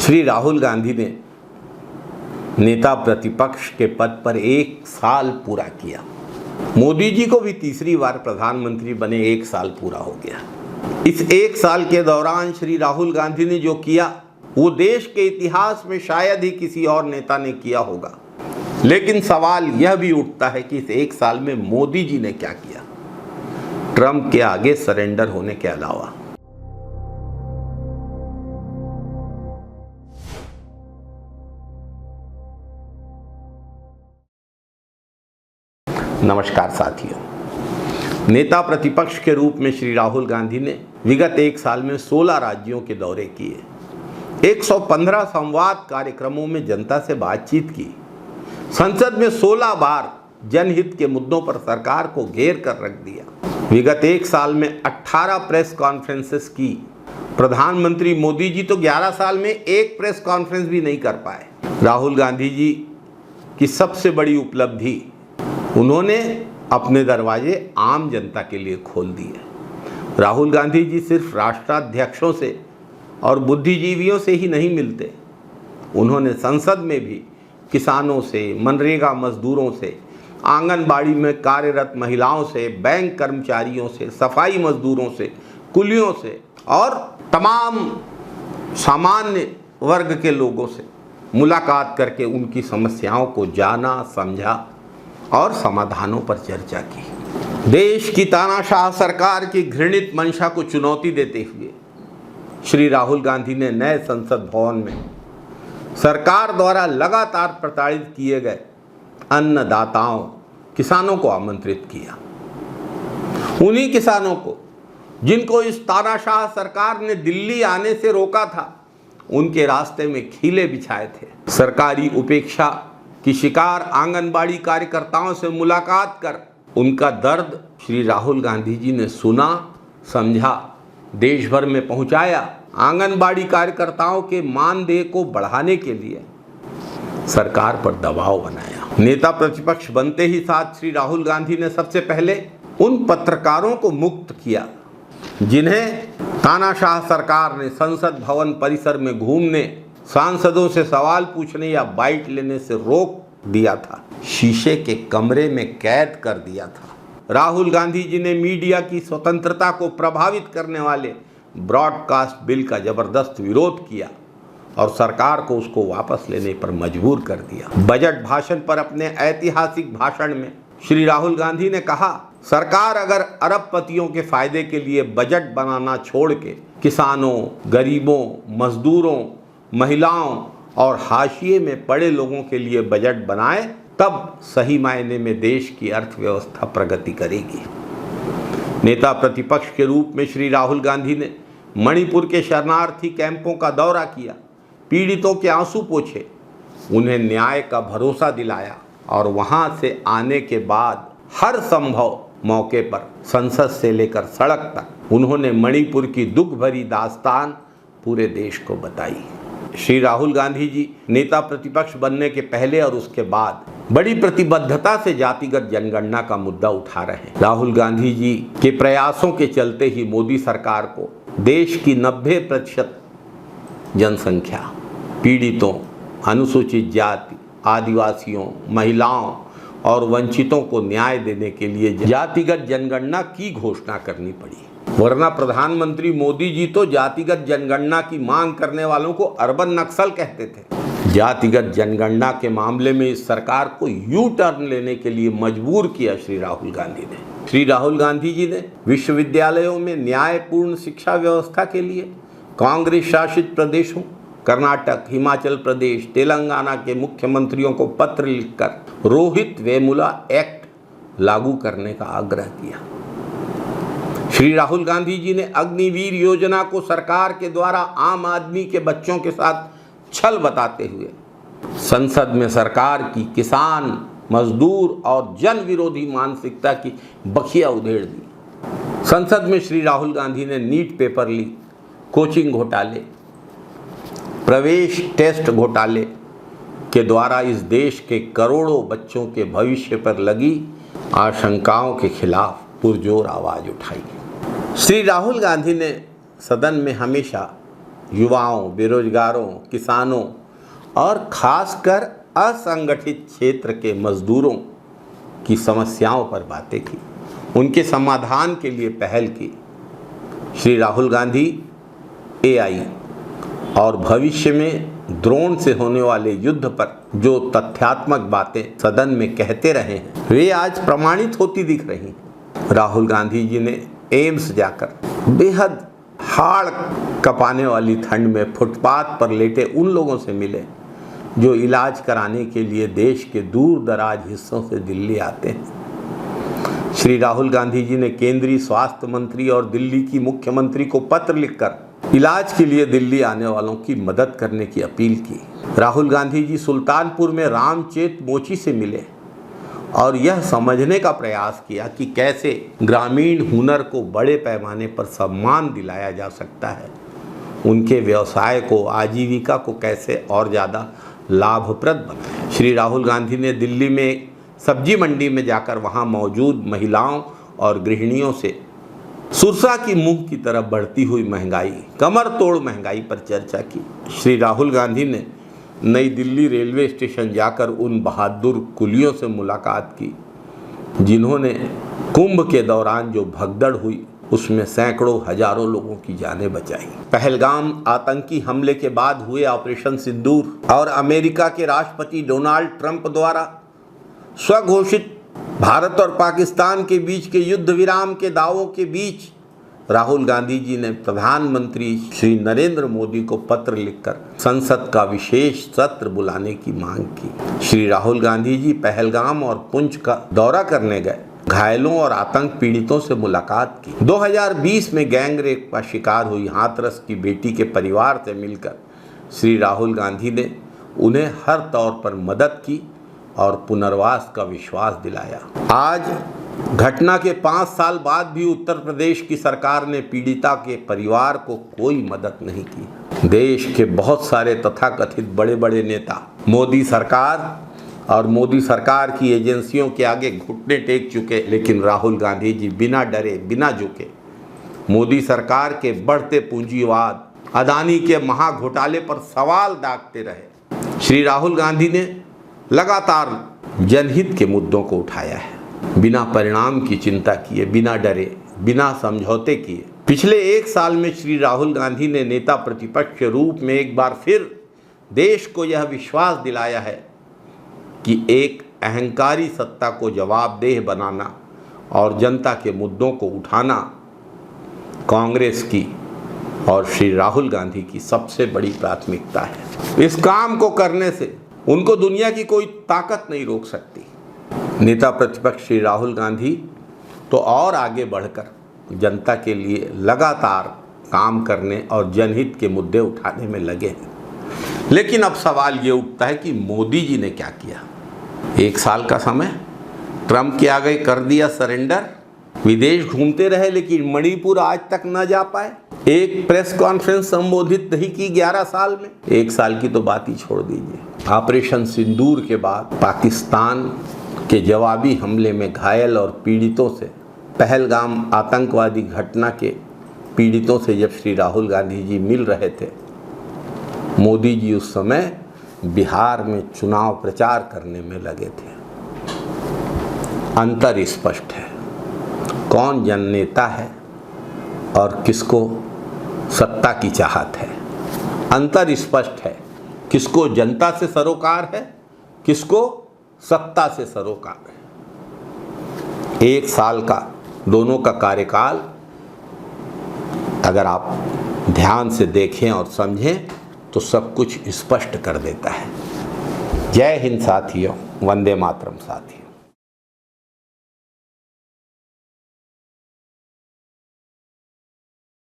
श्री राहुल गांधी ने नेता प्रतिपक्ष के पद पर 1 साल पूरा किया। मोदी जी को भी तीसरी बार प्रधानमंत्री बने 1 साल पूरा हो गया। इस 1 साल के दौरान श्री राहुल गांधी ने जो किया वो देश के इतिहास में शायद ही किसी और नेता ने किया होगा। लेकिन सवाल यह भी उठता है कि इस 1 साल में मोदी जी ने क्या किया, ट्रंप के आगे सरेंडर होने के अलावा। नमस्कार साथियों, नेता प्रतिपक्ष के रूप में श्री राहुल गांधी ने विगत 1 साल में 16 राज्यों के दौरे किए, 115 संवाद कार्यक्रमों में जनता से बातचीत की, संसद में 16 बार जनहित के मुद्दों पर सरकार को घेर कर रख दिया। विगत 1 साल में 18 प्रेस कॉन्फ्रेंसेस की। प्रधानमंत्री मोदी जी तो 11 साल में एक प्रेस कॉन्फ्रेंस भी नहीं कर पाए। राहुल गांधी जी की सबसे बड़ी उपलब्धि, उन्होंने अपने दरवाजे आम जनता के लिए खोल दिए। राहुल गांधी जी सिर्फ राष्ट्राध्यक्षों से और बुद्धिजीवियों से ही नहीं मिलते, उन्होंने संसद में भी किसानों से, मनरेगा मजदूरों से, आंगनबाड़ी में कार्यरत महिलाओं से, बैंक कर्मचारियों से, सफाई मजदूरों से, कुलियों से और तमाम सामान्य वर्ग के लोगों से मुलाकात करके उनकी समस्याओं को जाना, समझा और समाधानों पर चर्चा की। देश की तानाशाह सरकार की घृणित मंशा को चुनौती देते हुए श्री राहुल गांधी ने नए संसद भवन में सरकार द्वारा लगातार प्रताड़ित किए गए अन्नदाताओं, किसानों को आमंत्रित किया। उन्हीं किसानों को जिनको इस तानाशाह सरकार ने दिल्ली आने से रोका था, उनके रास्ते में खीले बिछाए थे। सरकारी उपेक्षा की शिकार आंगनबाड़ी कार्यकर्ताओं से मुलाकात कर उनका दर्द श्री राहुल गांधी जी ने सुना, समझा, देश भर में पहुंचाया। आंगनबाड़ी कार्यकर्ताओं के मानदेय को बढ़ाने के लिए सरकार पर दबाव बनाया। नेता प्रतिपक्ष बनते ही साथ श्री राहुल गांधी ने सबसे पहले उन पत्रकारों को मुक्त किया जिन्हें तानाशाह सरकार ने संसद भवन परिसर में घूमने, सांसदों से सवाल पूछने या बाइट लेने से रोक दिया था, शीशे के कमरे में कैद कर दिया था। राहुल गांधी जी ने मीडिया की स्वतंत्रता को प्रभावित करने वाले ब्रॉडकास्ट बिल का जबरदस्त विरोध किया और सरकार को उसको वापस लेने पर मजबूर कर दिया। बजट भाषण पर अपने ऐतिहासिक भाषण में श्री राहुल गांधी ने कहा, सरकार अगर अरबपतियों के फायदे के लिए बजट बनाना छोड़ के किसानों, गरीबों, मजदूरों, महिलाओं और हाशिए में पड़े लोगों के लिए बजट बनाए, तब सही मायने में देश की अर्थव्यवस्था प्रगति करेगी। नेता प्रतिपक्ष के रूप में श्री राहुल गांधी ने मणिपुर के शरणार्थी कैंपों का दौरा किया, पीड़ितों के आंसू पोंछे, उन्हें न्याय का भरोसा दिलाया और वहां से आने के बाद हर संभव मौके पर संसद से लेकर सड़क तक उन्होंने मणिपुर की दुख भरी दास्तान पूरे देश को बताई। श्री राहुल गांधी जी नेता प्रतिपक्ष बनने के पहले और उसके बाद बड़ी प्रतिबद्धता से जातिगत जनगणना का मुद्दा उठा रहे हैं। राहुल गांधी जी के प्रयासों के चलते ही मोदी सरकार को देश की 90% जनसंख्या, पीड़ितों, अनुसूचित जाति, आदिवासियों, महिलाओं और वंचितों को न्याय देने के लिए जातिगत जनगणना की घोषणा करनी पड़ी। वरना प्रधानमंत्री मोदी जी तो जातिगत जनगणना की मांग करने वालों को अर्बन नक्सल कहते थे। जातिगत जनगणना के मामले में इस सरकार को यू टर्न लेने के लिए मजबूर किया श्री राहुल गांधी ने। श्री राहुल गांधी जी ने विश्वविद्यालयों में न्यायपूर्ण शिक्षा व्यवस्था के लिए कांग्रेस शासित प्रदेशों कर्नाटक, हिमाचल प्रदेश, तेलंगाना के मुख्यमंत्रियों को पत्र लिखकर रोहित वेमुला एक्ट लागू करने का आग्रह किया। श्री राहुल गांधी जी ने अग्निवीर योजना को सरकार के द्वारा आम आदमी के बच्चों के साथ छल बताते हुए संसद में सरकार की किसान, मजदूर और जन विरोधी मानसिकता की बखिया उधेड़ दी। संसद में श्री राहुल गांधी ने नीट पेपर लीक, कोचिंग घोटाले, प्रवेश टेस्ट घोटाले के द्वारा इस देश के करोड़ों बच्चों के भविष्य पर लगी आशंकाओं के खिलाफ पुरजोर आवाज उठाई। श्री राहुल गांधी ने सदन में हमेशा युवाओं, बेरोजगारों, किसानों और खासकर असंगठित क्षेत्र के मजदूरों की समस्याओं पर बातें की, उनके समाधान के लिए पहल की। श्री राहुल गांधी एआई और भविष्य में ड्रोन से होने वाले युद्ध पर जो तथ्यात्मक बातें सदन में कहते रहे हैं, वे आज प्रमाणित होती दिख रही हैं। राहुल गांधी जी ने एम्स जाकर बेहद हाड़ कपाने वाली ठंड में फुटपाथ पर लेटे उन लोगों से मिले जो इलाज कराने के लिए देश के दूर दराज हिस्सों से दिल्ली आते हैं। श्री राहुल गांधी जी ने केंद्रीय स्वास्थ्य मंत्री और दिल्ली की मुख्यमंत्री को पत्र लिखकर इलाज के लिए दिल्ली आने वालों की मदद करने की अपील की। राहुल गांधी जी सुल्तानपुर में रामचेत मोची से मिले और यह समझने का प्रयास किया कि कैसे ग्रामीण हुनर को बड़े पैमाने पर सम्मान दिलाया जा सकता है, उनके व्यवसाय को, आजीविका को कैसे और ज़्यादा लाभप्रद बनाए। श्री राहुल गांधी ने दिल्ली में सब्जी मंडी में जाकर वहां मौजूद महिलाओं और गृहिणियों से सुरसा की मुंह की तरफ बढ़ती हुई महंगाई, कमर तोड़ महंगाई पर चर्चा की। श्री राहुल गांधी ने नई दिल्ली रेलवे स्टेशन जाकर उन बहादुर कुलियों से मुलाकात की जिन्होंने कुंभ के दौरान जो भगदड़ हुई उसमें सैकड़ों हजारों लोगों की जानें बचाई। पहलगाम आतंकी हमले के बाद हुए ऑपरेशन सिंदूर और अमेरिका के राष्ट्रपति डोनाल्ड ट्रंप द्वारा स्वघोषित भारत और पाकिस्तान के बीच के युद्ध विराम के दावों के बीच राहुल गांधी जी ने प्रधानमंत्री श्री नरेंद्र मोदी को पत्र लिखकर संसद का विशेष सत्र बुलाने की मांग की। श्री राहुल गांधी जी पहलगाम और पुंछ का दौरा करने गए, घायलों और आतंक पीड़ितों से मुलाकात की। 2020 में गैंगरेप का शिकार हुई हाथरस की बेटी के परिवार से मिलकर श्री राहुल गांधी ने उन्हें हर तौर पर मदद की और पुनर्वास का विश्वास दिलाया। आज घटना के 5 साल बाद भी उत्तर प्रदेश की सरकार ने पीड़िता के परिवार को कोई मदद नहीं की। देश के बहुत सारे तथाकथित बड़े बड़े नेता मोदी सरकार और मोदी सरकार की एजेंसियों के आगे घुटने टेक चुके, लेकिन राहुल गांधी जी बिना डरे, बिना झुके मोदी सरकार के बढ़ते पूंजीवाद, अदानी के महाघोटाले पर सवाल दागते रहे। श्री राहुल गांधी ने लगातार जनहित के मुद्दों को उठाया है, बिना परिणाम की चिंता किए, बिना डरे, बिना समझौते किए। पिछले 1 साल में श्री राहुल गांधी ने नेता प्रतिपक्ष के रूप में एक बार फिर देश को यह विश्वास दिलाया है कि एक अहंकारी सत्ता को जवाबदेह बनाना और जनता के मुद्दों को उठाना कांग्रेस की और श्री राहुल गांधी की सबसे बड़ी प्राथमिकता है। इस काम को करने से उनको दुनिया की कोई ताकत नहीं रोक सकती। नेता प्रतिपक्ष श्री राहुल गांधी तो और आगे बढ़कर जनता के लिए लगातार काम करने और जनहित के मुद्दे उठाने में लगे हैं। लेकिन अब सवाल ये उठता है कि मोदी जी ने क्या किया। 1 साल का समय ट्रंप के आगे कर दिया सरेंडर, विदेश घूमते रहे लेकिन मणिपुर आज तक न जा पाए, एक प्रेस कॉन्फ्रेंस संबोधित नहीं की 11 साल में। 1 साल की तो बात ही छोड़ दीजिए। ऑपरेशन सिंदूर के बाद पाकिस्तान के जवाबी हमले में घायल और पीड़ितों से, पहलगाम आतंकवादी घटना के पीड़ितों से जब श्री राहुल गांधी जी मिल रहे थे, मोदी जी उस समय बिहार में चुनाव प्रचार करने में लगे थे। अंतर स्पष्ट है, कौन जननेता है और किसको सत्ता की चाहत है। अंतर स्पष्ट है, किसको जनता से सरोकार है, किसको सत्ता से सरोकार है। 1 साल का दोनों का कार्यकाल अगर आप ध्यान से देखें और समझें तो सब कुछ स्पष्ट कर देता है। जय हिंद साथियों, वंदे मातरम साथियों।